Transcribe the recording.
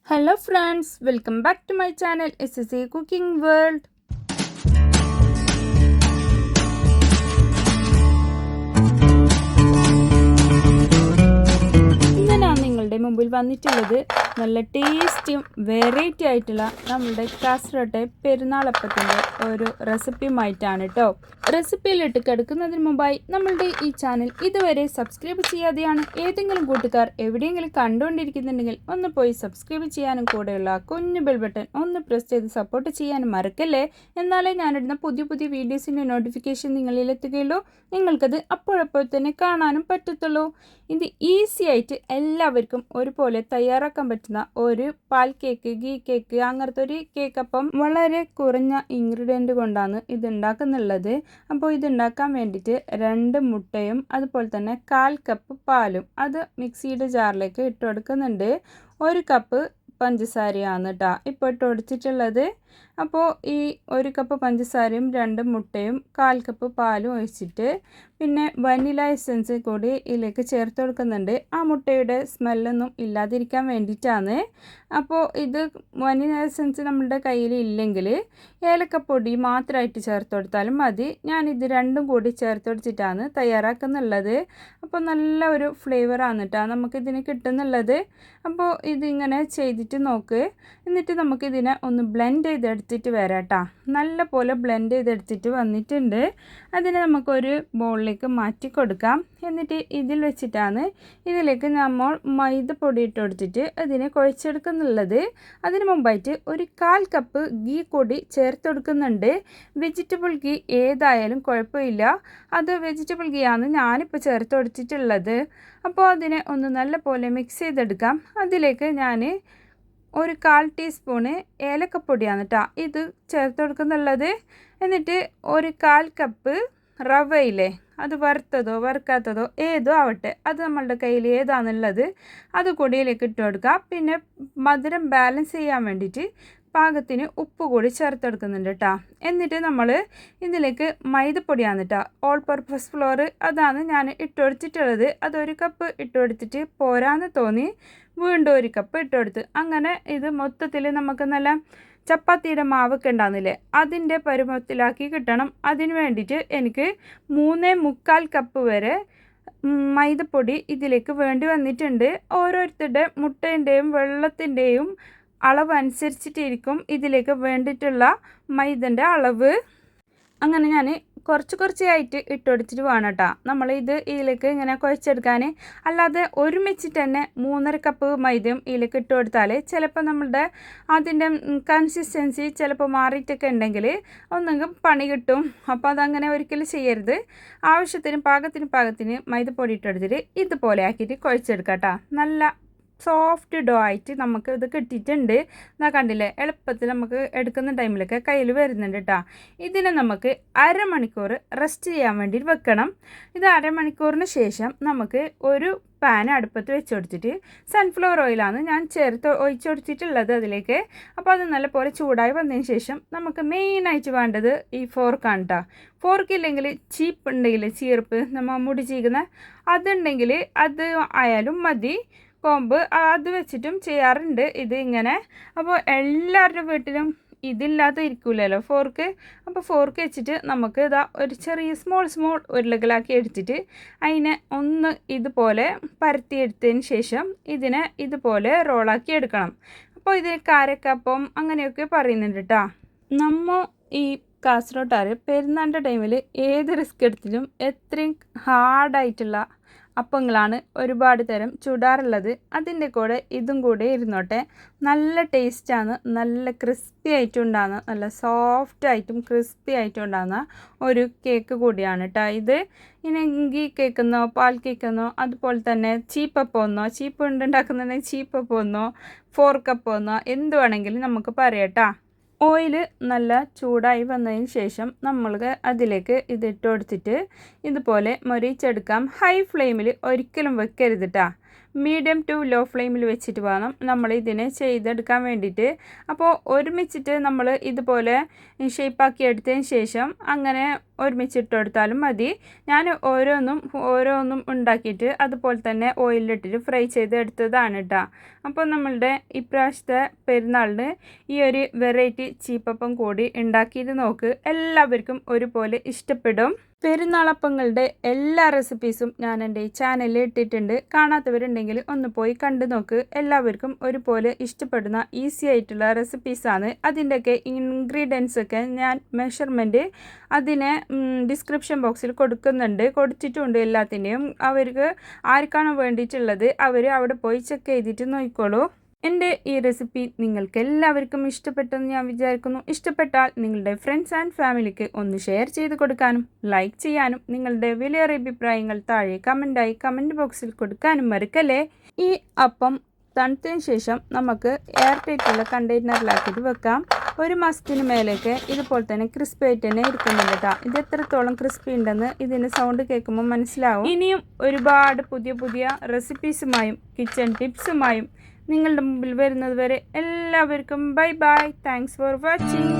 Hello friends, welcome back to my channel SSA Cooking World. നിങ്ങളുടെ മുമ്പിൽ വന്നിട്ടുള്ളത് നല്ല ടേസ്റ്റിയും വെറൈറ്റി ആയിട്ടുള്ള നമ്മുടെ കാസർഗോട്ടെ പെരുന്നാളപ്പത്തിൻ്റെ ഒരു റെസിപ്പിയുമായിട്ടാണ് കേട്ടോ. റെസിപ്പിയിലിട്ട് കിടക്കുന്നതിന് മുമ്പായി നമ്മളുടെ ഈ ചാനൽ ഇതുവരെ സബ്സ്ക്രൈബ് ചെയ്യാതെയാണ് ഏതെങ്കിലും കൂട്ടുകാർ എവിടെയെങ്കിലും കണ്ടുകൊണ്ടിരിക്കുന്നുണ്ടെങ്കിൽ ഒന്ന് പോയി സബ്സ്ക്രൈബ് ചെയ്യാനും കൂടെയുള്ള കുഞ്ഞു ബെൽ ബട്ടൺ ഒന്ന് പ്രസ് ചെയ്ത് സപ്പോർട്ട് ചെയ്യാനും മറക്കല്ലേ. എന്നാലേ ഞാനിടുന്ന പുതിയ പുതിയ വീഡിയോസിൻ്റെ നോട്ടിഫിക്കേഷൻ നിങ്ങളിലെത്തുകയുള്ളൂ. നിങ്ങൾക്കത് അപ്പോഴപ്പോൾ തന്നെ കാണാനും പറ്റത്തുള്ളൂ. ഇത് ഈസി ആയിട്ട് എല്ലാവർക്കും ഒരുപോലെ തയ്യാറാക്കാൻ പറ്റുന്ന ഒരു പാൽ കേക്ക്, ഗീ കേക്ക്, അങ്ങനത്തെ ഒരു കേക്ക് അപ്പം വളരെ കുറഞ്ഞ ഇൻഗ്രീഡിയൻ്റ് കൊണ്ടാണ് ഇത് ഉണ്ടാക്കുന്നുള്ളത്. അപ്പോൾ ഇതുണ്ടാക്കാൻ വേണ്ടിയിട്ട് 2 മുട്ടയും അതുപോലെ തന്നെ 1/4 കപ്പ് പാലും അത് മിക്സിയുടെ ജാറിലേക്ക് ഇട്ട് കൊടുക്കുന്നുണ്ട്. 1 കപ്പ് പഞ്ചസാരയാണ് കേട്ടോ ഇപ്പോൾ ഇട്ട് കൊടുത്തിട്ടുള്ളത്. അപ്പോൾ ഈ 1 കപ്പ് പഞ്ചസാരയും 2 മുട്ടയും 1/4 കപ്പ് പാലും ഒഴിച്ചിട്ട് പിന്നെ വനില എസൻസ് കൂടി ഇതിലേക്ക് ചേർത്ത് കൊടുക്കുന്നുണ്ട്. ആ മുട്ടയുടെ സ്മെല്ലൊന്നും ഇല്ലാതിരിക്കാൻ വേണ്ടിയിട്ടാണ്. അപ്പോൾ ഇത് വനില എസൻസ് നമ്മുടെ കയ്യിൽ ഇല്ലെങ്കിൽ ഏലക്കപ്പൊടി മാത്രമായിട്ട് ചേർത്ത് കൊടുത്താലും മതി. ഞാനിത് രണ്ടും കൂടി ചേർത്ത് കൊടുത്തിട്ടാണ് തയ്യാറാക്കുന്നുള്ളത്. അപ്പോൾ നല്ല ഒരു ഫ്ലേവറാണ് കേട്ടോ നമുക്കിതിന് കിട്ടുന്നുള്ളത്. അപ്പോൾ ഇതിങ്ങനെ ചെയ്തിട്ട് നോക്ക്. എന്നിട്ട് നമുക്കിതിനെ ഒന്ന് ബ്ലെൻഡ് ചെയ്തെടുത്തിട്ട് വരാം കേട്ടോ. നല്ല പോലെ ബ്ലെൻഡ് ചെയ്തെടുത്തിട്ട് വന്നിട്ടുണ്ട്. അതിനെ നമുക്കൊരു ബൗളിലേക്ക് മാറ്റി കൊടുക്കാം. എന്നിട്ട് ഇതിൽ വെച്ചിട്ടാണ് ഇതിലേക്ക് നമ്മൾ മൈദപ്പൊടി ഇട്ട് കൊടുത്തിട്ട് അതിനെ കുഴച്ചെടുക്കുന്നുള്ളത്. അതിന് മുമ്പായിട്ട് ഒരു 1/4 കപ്പ് ഗീ കൂടി ചേർത്ത് കൊടുക്കുന്നുണ്ട്. വെജിറ്റബിൾ ഗീ ഏതായാലും കുഴപ്പമില്ല. അത് വെജിറ്റബിൾ ഗീ ആണ് ഞാനിപ്പോൾ ചേർത്ത് കൊടുത്തിട്ടുള്ളത്. അപ്പോൾ അതിനെ ഒന്ന് നല്ല പോലെ മിക്സ് ചെയ്തെടുക്കാം. അതിലേക്ക് ഞാൻ ഒരു 1/4 ടീസ്പൂണ് ഏലക്കപ്പൊടിയാണ് കേട്ടോ ഇത് ചേർത്ത് കൊടുക്കുന്നുള്ളത്. എന്നിട്ട് ഒരു 1/4 കപ്പ് റവയില്ലേ, അത് വറുത്തതോ വറുക്കാത്തതോ ഏതോ ആവട്ടെ, അത് നമ്മളുടെ കയ്യിൽ ഏതാണെന്നുള്ളത് അത് കൂടിയിലേക്ക് ഇട്ട് കൊടുക്കുക. പിന്നെ മധുരം ബാലൻസ് ചെയ്യാൻ വേണ്ടിയിട്ട് പാകത്തിന് ഉപ്പ് കൂടി ചേർത്തെടുക്കുന്നുണ്ട് കേട്ടോ. എന്നിട്ട് നമ്മൾ ഇതിലേക്ക് മൈദപ്പൊടിയാണ് കേട്ടോ, ഓൾ പർപ്പസ് ഫ്ലോർ അതാണ് ഞാൻ ഇട്ട് കൊടുത്തിട്ടുള്ളത്. അത് 1 കപ്പ് ഇട്ട് കൊടുത്തിട്ട് പോരാന്ന് തോന്നി വീണ്ടും 1 കപ്പ് ഇട്ട് കൊടുത്ത്. അങ്ങനെ ഇത് മൊത്തത്തിൽ നമുക്ക് നല്ല ചപ്പാത്തിയുടെ മാവൊക്കെ ഉണ്ടാകുന്നില്ലേ, അതിൻ്റെ പരുവത്തിലാക്കി കിട്ടണം. അതിന് വേണ്ടിയിട്ട് എനിക്ക് 3/4 കപ്പ് വരെ മൈദപ്പൊടി ഇതിലേക്ക് വേണ്ടി വന്നിട്ടുണ്ട്. ഓരോരുത്തരുടെ മുട്ടേൻ്റെയും വെള്ളത്തിൻ്റെയും അളവ് അനുസരിച്ചിട്ടിരിക്കും ഇതിലേക്ക് വേണ്ടിയിട്ടുള്ള മൈദൻ്റെ അളവ്. അങ്ങനെ ഞാൻ കുറച്ചായിട്ട് ഇട്ട് കൊടുത്തിട്ട് വേണം കേട്ടോ നമ്മൾ ഇതിലേക്ക് ഇങ്ങനെ കുഴച്ചെടുക്കാൻ. അല്ലാതെ ഒരുമിച്ചിട്ട് തന്നെ 3.5 കപ്പ് മൈദയും ഇതിലേക്ക് ഇട്ട് കൊടുത്താൽ ചിലപ്പോൾ നമ്മളുടെ അതിൻ്റെ കൺസിസ്റ്റൻസി ചിലപ്പോൾ മാറിയിട്ടൊക്കെ ഉണ്ടെങ്കിൽ ഒന്നെങ്കിൽ പണി കിട്ടും. അപ്പോൾ അതങ്ങനെ ഒരിക്കലും ചെയ്യരുത്. ആവശ്യത്തിന് പാകത്തിന് മൈദപ്പൊടി ഇട്ടെടുത്തിട്ട് ഇതുപോലെ ആക്കിയിട്ട് കുഴച്ചെടുക്കാം കേട്ടോ. നല്ല സോഫ്റ്റ് ഡോ ആയിട്ട് നമുക്ക് ഇത് കിട്ടിയിട്ടുണ്ട്. എന്നാ കണ്ടില്ലേ, എളുപ്പത്തിൽ നമുക്ക് എടുക്കുന്ന ടൈമിലൊക്കെ കയ്യിൽ വരുന്നുണ്ട് കേട്ടോ. ഇതിനെ നമുക്ക് അരമണിക്കൂർ റെസ്റ്റ് ചെയ്യാൻ വേണ്ടി വെക്കണം. ഇത് അരമണിക്കൂറിന് ശേഷം നമുക്ക് ഒരു പാൻ അടുപ്പത്ത് വെച്ച് കൊടുത്തിട്ട് സൺഫ്ലവർ ഓയിലാണ് ഞാൻ ഒഴിച്ചു കൊടുത്തിട്ടുള്ളത് അതിലേക്ക്. അപ്പോൾ അത് നല്ലപോലെ ചൂടായി വന്നതിന് ശേഷം നമുക്ക് മെയിനായിട്ട് വേണ്ടത് ഈ ഫോർക്കാണ് കേട്ടോ. ഫോർക്കില്ലെങ്കിൽ ചീപ്പ് ഉണ്ടെങ്കിൽ ചീർപ്പ് നമ്മൾ മുടി ചീകുന്ന അതുണ്ടെങ്കിൽ അത് ആയാലും മതി. കോമ്പ് അത് വെച്ചിട്ടും ചെയ്യാറുണ്ട് ഇത് ഇങ്ങനെ. അപ്പോൾ എല്ലാവരുടെ വീട്ടിലും ഇതില്ലാതെ ഇരിക്കില്ലല്ലോ ഫോർക്ക്. അപ്പോൾ ഫോർക്ക് വെച്ചിട്ട് നമുക്ക് ഇതാ ഒരു ചെറിയ സ്മോൾ ഉരുളകളാക്കി എടുത്തിട്ട് അതിനെ ഒന്ന് ഇതുപോലെ പരത്തിയെടുത്തതിന് ശേഷം ഇതിനെ ഇതുപോലെ റോളാക്കി എടുക്കണം. അപ്പോൾ ഇത് കാരക്കപ്പം അങ്ങനെയൊക്കെ പറയുന്നുണ്ട് കേട്ടോ. നമ്മൾ ഈ കാസർഗോട്ടുകാർ പെരുന്നാളിൻ്റെ ടൈമിൽ ഏത് റിസ്ക് എടുത്തിട്ടും എത്രയും ഹാർഡായിട്ടുള്ള അപ്പങ്ങളാണ് ഒരുപാട് തരം ചുടാറുള്ളത്. അതിൻ്റെ കൂടെ ഇതും കൂടെ ഇരുന്നോട്ടെ. നല്ല ടേസ്റ്റാണ്, നല്ല ക്രിസ്പി ആയിട്ടും ഉണ്ടാകുന്ന, നല്ല സോഫ്റ്റ് ആയിട്ടും ക്രിസ്പി ആയിട്ടും ഉണ്ടാകുന്ന ഒരു കേക്ക് കൂടിയാണ് കേട്ടോ ഇത്. ഇനി ഗീ കേക്കെന്നോ പാൽ കേക്കെന്നോ അതുപോലെ തന്നെ ചീപ്പപ്പമെന്നോ, ചീപ്പ് ഉണ്ടാക്കുന്നുണ്ടെങ്കിൽ ചീപ്പപ്പമെന്നോ 4 കപ്പെന്നോ എന്ത് വേണമെങ്കിലും നമുക്ക് പറയാം കേട്ടോ. ഓയിൽ നല്ല ചൂടായി വന്നതിന് ശേഷം നമ്മൾക്ക് അതിലേക്ക് ഇതിട്ട് കൊടുത്തിട്ട് ഇതുപോലെ മൊരിച്ചെടുക്കാം. ഹൈ ഫ്ലെയിമിൽ ഒരിക്കലും വെക്കരുത് കേട്ടോ. മീഡിയം ടു ലോ ഫ്ലെയിമിൽ വെച്ചിട്ട് വേണം നമ്മൾ ഇതിനെ ചെയ്തെടുക്കാൻ വേണ്ടിയിട്ട്. അപ്പോൾ ഒരുമിച്ചിട്ട് നമ്മൾ ഇതുപോലെ ഷേപ്പാക്കി എടുത്തതിന് ശേഷം അങ്ങനെ ഒരുമിച്ചിട്ട് കൊടുത്താലും മതി. ഞാൻ ഓരോന്നും ഉണ്ടാക്കിയിട്ട് അതുപോലെ തന്നെ ഓയിലിട്ടിട്ട് ഫ്രൈ ചെയ്ത് എടുത്തതാണ് കേട്ടോ. അപ്പോൾ നമ്മളുടെ ഇപ്രാവശ്യത്തെ പെരുന്നാളിന് ഈ ഒരു വെറൈറ്റി ചീപ്പപ്പം കൂടി ഉണ്ടാക്കിയിട്ട് നോക്ക്, എല്ലാവർക്കും ഒരുപോലെ ഇഷ്ടപ്പെടും. പെരുന്നാളപ്പങ്ങളുടെ എല്ലാ റെസിപ്പീസും ഞാൻ എൻ്റെ ഈ ചാനലിൽ ഇട്ടിട്ടുണ്ട്. കാണാത്തവരുണ്ടെങ്കിൽ ഒന്ന് പോയി കണ്ടു നോക്ക്. എല്ലാവർക്കും ഒരുപോലെ ഇഷ്ടപ്പെടുന്ന ഈസി ആയിട്ടുള്ള റെസിപ്പീസാണ്. അതിൻ്റെയൊക്കെ ഇൻഗ്രീഡിയൻസ് ഒക്കെ ഞാൻ മെഷർമെൻറ്റ് അതിനെ ഡിസ്ക്രിപ്ഷൻ ബോക്സിൽ കൊടുത്തിട്ടുണ്ട് എല്ലാത്തിൻ്റെയും. അവർക്ക് ആർക്കാണോ വേണ്ടിയിട്ടുള്ളത് അവർ അവിടെ പോയി ചെക്ക് ചെയ്തിട്ട് നോക്കിക്കോളൂ. എൻ്റെ ഈ റെസിപ്പി നിങ്ങൾക്ക് എല്ലാവർക്കും ഇഷ്ടപ്പെട്ടെന്ന് ഞാൻ വിചാരിക്കുന്നു. ഇഷ്ടപ്പെട്ടാൽ നിങ്ങളുടെ ഫ്രണ്ട്സ് ആൻഡ് ഫാമിലിക്ക് ഒന്ന് ഷെയർ ചെയ്ത് കൊടുക്കാനും ലൈക്ക് ചെയ്യാനും നിങ്ങളുടെ വിലയേറിയ അഭിപ്രായങ്ങൾ താഴെ കമൻറ്റ് ബോക്സിൽ കൊടുക്കാനും മറക്കല്ലേ. ഈ അപ്പം തണുത്തതിന് ശേഷം നമുക്ക് എയർ ടൈറ്റുള്ള കണ്ടെയ്നറിലാക്കിയിട്ട് വെക്കാം. 1 മാസത്തിന് മേലേക്ക് ഇതുപോലെ തന്നെ ക്രിസ്പി ആയിട്ട് തന്നെ ഇരിക്കുന്നുണ്ട് കേട്ടോ. ഇത് എത്രത്തോളം ക്രിസ്പി ഉണ്ടെന്ന് ഇതിൻ്റെ സൗണ്ട് കേൾക്കുമ്പോൾ മനസ്സിലാവും. ഇനിയും ഒരുപാട് പുതിയ റെസിപ്പീസുമായും കിച്ചൺ ടിപ്സുമായും നിങ്ങളുടെ മുമ്പിൽ വരുന്നത് വരെ എല്ലാവർക്കും ബൈ. Thanks for watching.